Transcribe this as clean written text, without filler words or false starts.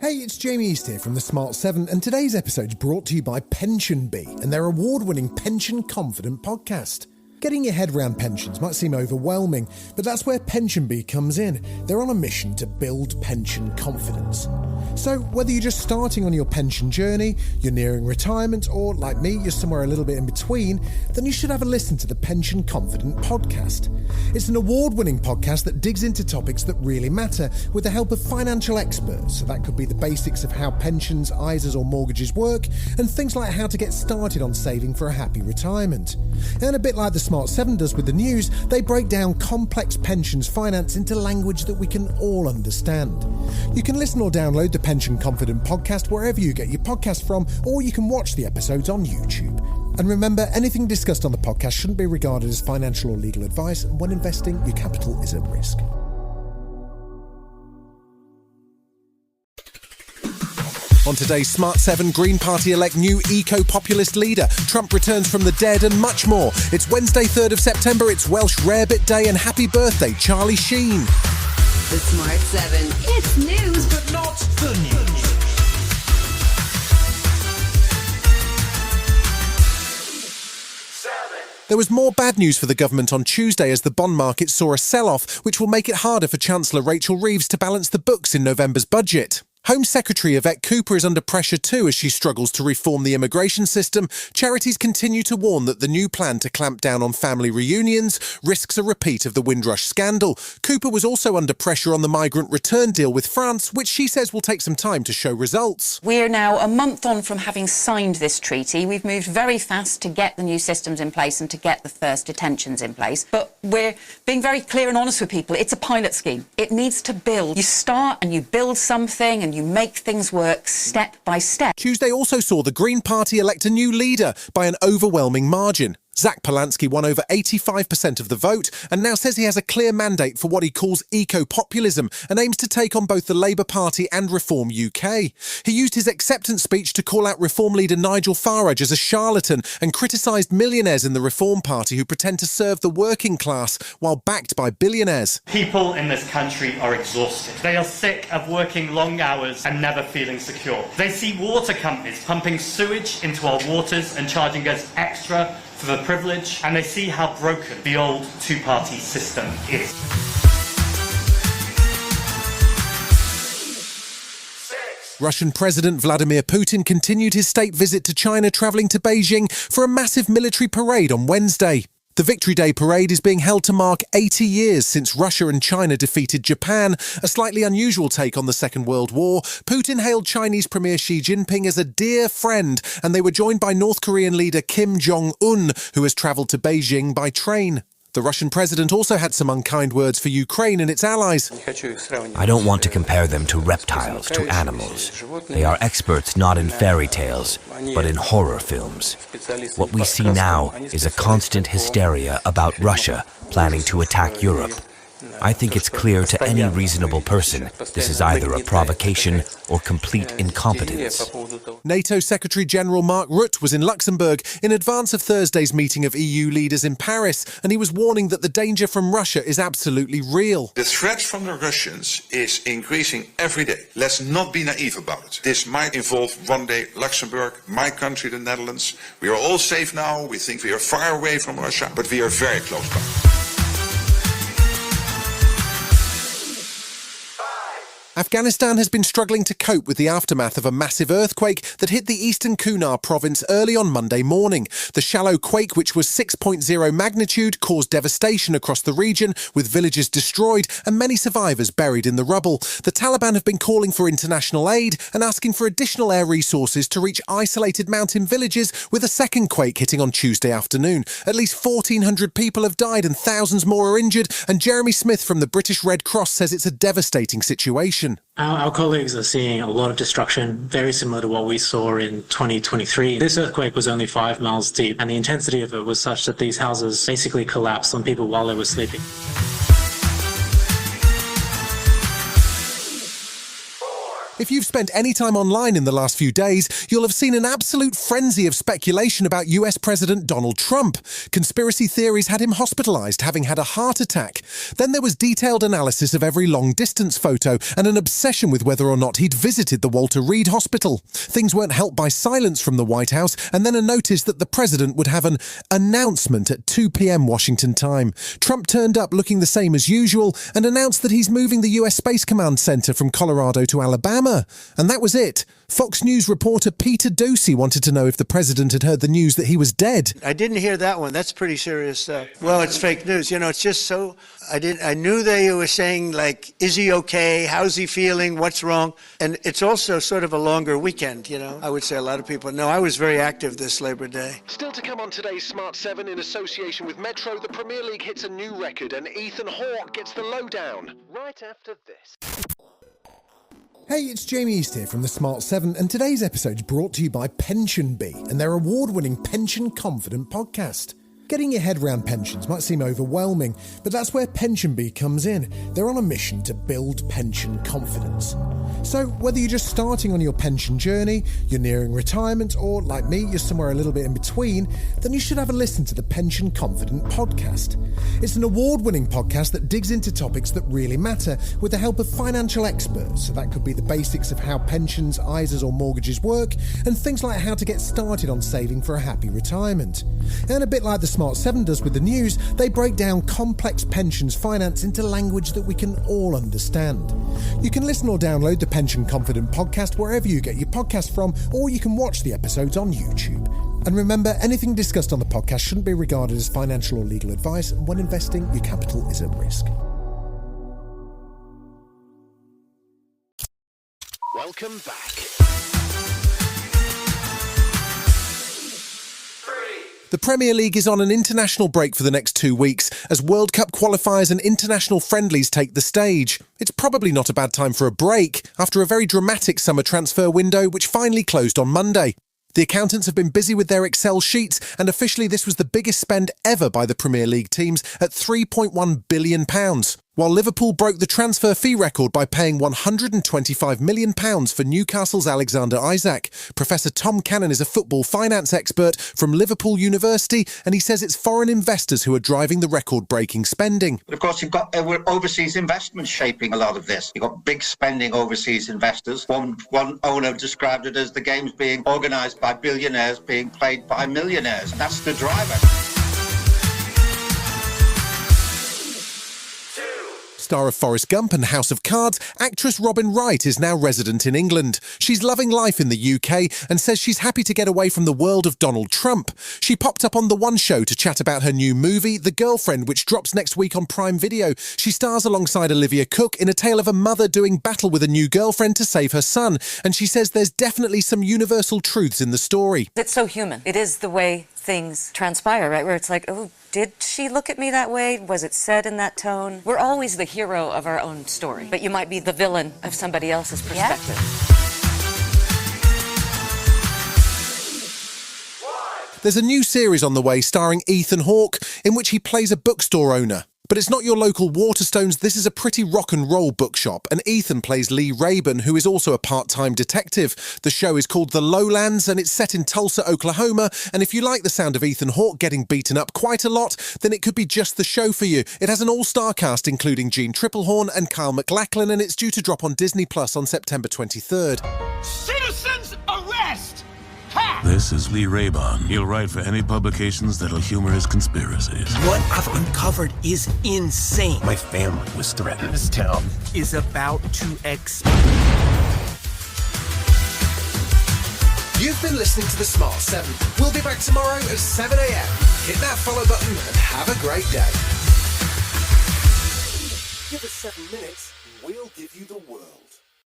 Hey, it's Jamie East here from the Smart 7, and today's episode is brought to you by Pension Bee and their award-winning Pension Confident podcast. Getting your head around pensions might seem overwhelming, but that's where Pension Bee comes in. They're on a mission to build pension confidence. So whether you're just starting on your pension journey, you're nearing retirement, or like me, you're somewhere a little bit in between, then you should have a listen to the Pension Confident podcast. It's an award-winning podcast that digs into topics that really matter with the help of financial experts. So that could be the basics of how pensions, ISAs or mortgages work, and things like how to get started on saving for a happy retirement. And a bit like the Smart 7 does with the news, they break down complex pensions finance into language that we can all understand. You can listen or download the Pension Confident podcast wherever you get your podcast from, or you can watch the episodes on YouTube. And remember, anything discussed on the podcast shouldn't be regarded as financial or legal advice, and when investing, your capital is at risk. On today's Smart 7, Green Party elect new Eco-Populist Leader, Trump returns from the dead and much more. It's Wednesday 3rd of September, it's Welsh Rarebit Day, and happy birthday, Charlie Sheen. The Smart 7. It's news, but not the news. There was more bad news for the government on Tuesday as the bond market saw a sell-off, which will make it harder for Chancellor Rachel Reeves to balance the books in November's budget. Home Secretary Yvette Cooper is under pressure too as she struggles to reform the immigration system. Charities continue to warn that the new plan to clamp down on family reunions risks a repeat of the Windrush scandal. Cooper was also under pressure on the migrant return deal with France, which she says will take some time to show results. We're now a month on from having signed this treaty. We've moved very fast to get the new systems in place and to get the first detentions in place. But we're being very clear and honest with people. It's a pilot scheme. It needs to build. You start and you build something and you make things work step by step. Tuesday also saw the Green Party elect a new leader by an overwhelming margin. Zach Polanski won over 85% of the vote and now says he has a clear mandate for what he calls eco-populism and aims to take on both the Labour Party and Reform UK. He used his acceptance speech to call out Reform leader Nigel Farage as a charlatan and criticised millionaires in the Reform Party who pretend to serve the working class while backed by billionaires. People in this country are exhausted. They are sick of working long hours and never feeling secure. They see water companies pumping sewage into our waters and charging us extra for the privilege, and they see how broken the old two-party system is. Russian President Vladimir Putin continued his state visit to China, travelling to Beijing for a massive military parade on Wednesday. The Victory Day parade is being held to mark 80 years since Russia and China defeated Japan, a slightly unusual take on the Second World War. Putin hailed Chinese Premier Xi Jinping as a dear friend, and they were joined by North Korean leader Kim Jong-un, who has travelled to Beijing by train. The Russian president also had some unkind words for Ukraine and its allies. I don't want to compare them to reptiles, to animals. They are experts not in fairy tales, but in horror films. What we see now is a constant hysteria about Russia planning to attack Europe. I think it's clear to any reasonable person this is either a provocation or complete incompetence. NATO Secretary-General Mark Rutte was in Luxembourg in advance of Thursday's meeting of EU leaders in Paris, and he was warning that the danger from Russia is absolutely real. The threat from the Russians is increasing every day. Let's not be naive about it. This might involve one day Luxembourg, my country, the Netherlands. We are all safe now. We think we are far away from Russia, but we are very close by. Afghanistan has been struggling to cope with the aftermath of a massive earthquake that hit the eastern Kunar province early on Monday morning. The shallow quake, which was 6.0 magnitude, caused devastation across the region, with villages destroyed and many survivors buried in the rubble. The Taliban have been calling for international aid and asking for additional air resources to reach isolated mountain villages, with a second quake hitting on Tuesday afternoon. At least 1,400 people have died and thousands more are injured, and Jeremy Smith from the British Red Cross says it's a devastating situation. Our colleagues are seeing a lot of destruction, very similar to what we saw in 2023. This earthquake was only 5 miles deep, and the intensity of it was such that these houses basically collapsed on people while they were sleeping. If you've spent any time online in the last few days, you'll have seen an absolute frenzy of speculation about US President Donald Trump. Conspiracy theories had him hospitalised, having had a heart attack. Then there was detailed analysis of every long-distance photo and an obsession with whether or not he'd visited the Walter Reed Hospital. Things weren't helped by silence from the White House, and then a notice that the president would have an announcement at 2 p.m. Washington time. Trump turned up looking the same as usual and announced that he's moving the US Space Command Center from Colorado to Alabama. And that was it. Fox News reporter Peter Doocy wanted to know if the president had heard the news that he was dead. I didn't hear that one. That's pretty serious stuff. Well, it's fake news. You know, it's just so... I knew they were saying, like, is he okay? How's he feeling? What's wrong? And it's also sort of a longer weekend, you know. I would say a lot of people... No, I was very active this Labor Day. Still to come on today's Smart 7 in association with Metro, the Premier League hits a new record and Ethan Hawke gets the lowdown. Right after this. Hey, it's Jamie East here from the Smart 7, and today's episode's brought to you by Pension Bee and their award-winning Pension Confident podcast. Getting your head around pensions might seem overwhelming, but that's where Pension Bee comes in. They're on a mission to build pension confidence. So whether you're just starting on your pension journey, you're nearing retirement, or like me, you're somewhere a little bit in between, then you should have a listen to the Pension Confident podcast. It's an award-winning podcast that digs into topics that really matter with the help of financial experts. So that could be the basics of how pensions, ISAs or mortgages work, and things like how to get started on saving for a happy retirement. And a bit like the Smart 7 does with the news, they break down complex pensions finance into language that we can all understand. You can listen or download the Pension Confident podcast wherever you get your podcast from, or you can watch the episodes on YouTube. And remember, anything discussed on the podcast shouldn't be regarded as financial or legal advice, and when investing, your capital is at risk. Welcome back. The Premier League is on an international break for the next 2 weeks as World Cup qualifiers and international friendlies take the stage. It's probably not a bad time for a break after a very dramatic summer transfer window which finally closed on Monday. The accountants have been busy with their Excel sheets, and officially this was the biggest spend ever by the Premier League teams at £3.1 billion. While Liverpool broke the transfer fee record by paying £125 million for Newcastle's Alexander Isak. Professor Tom Cannon is a football finance expert from Liverpool University, and he says it's foreign investors who are driving the record-breaking spending. But of course, you've got overseas investment shaping a lot of this. You've got big spending overseas investors. One owner described it as the games being organised by billionaires being played by millionaires. That's the driver. Star of Forrest Gump and House of Cards, actress Robin Wright is now resident in England. She's loving life in the UK and says she's happy to get away from the world of Donald Trump. She popped up on The One Show to chat about her new movie, The Girlfriend, which drops next week on Prime Video. She stars alongside Olivia Cook in a tale of a mother doing battle with a new girlfriend to save her son. And she says there's definitely some universal truths in the story. It's so human. It is the way things transpire, right? Where it's like, oh, did she look at me that way? Was it said in that tone? We're always the hero of our own story, but you might be the villain of somebody else's perspective. There's a new series on the way starring Ethan Hawke, in which he plays a bookstore owner. But it's not your local Waterstones, this is a pretty rock and roll bookshop, and Ethan plays Lee Rayburn, who is also a part-time detective. The show is called The Lowlands, and it's set in Tulsa, Oklahoma, and if you like the sound of Ethan Hawke getting beaten up quite a lot, then it could be just the show for you. It has an all-star cast including Jean Tripplehorn and Kyle MacLachlan, and it's due to drop on Disney Plus on September 23rd. Citizens arrest! This is Lee Rayburn. He'll write for any publications that'll humor his conspiracies. What I've uncovered is insane. My family was threatened. This town is about to explode. You've been listening to The Smart 7. We'll be back tomorrow at 7 a.m. Hit that follow button and have a great day. Give us 7 minutes, we'll give you the world.